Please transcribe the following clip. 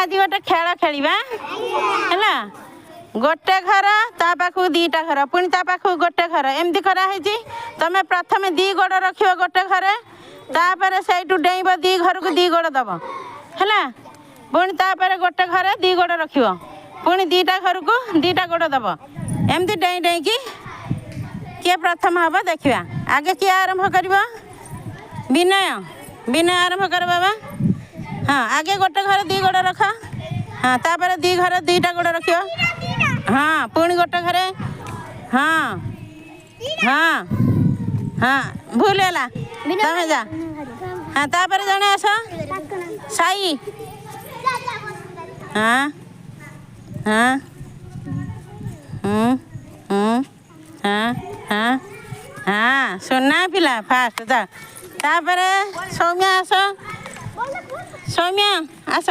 आज गोटे खेल खेलिबा हैला गोटे घर ता पाखु दीटा घर पुणी ता पाखु गोटे घर एमती करा है तमे प्रथम दी गोड़ रखियो गोटे घरे तापर सेठू डेइब दी घर को दी गोड़ दब हैला पुणी तापर गोटे घरे दी गोड़ रखियो पुणी दीटा घर को दीटा गोड़ दब एमती डेई डेई की किए प्रथम हम देखा आगे किए आरंभ कर विनय विनय आरंभ कर बाबा हाँ आगे गोटे घर दी गोड़ रख हाँ तापर दी घर दीटा गोड़ रखियो हाँ पुणी गोटे घरे हाँ हाँ हाँ भूल है तमें जा हाँ तापर जने आस साई हाँ हाँ हाँ हाँ हाँ सुनना पिला फास्ट तापर सौम्या आस सौम्या आस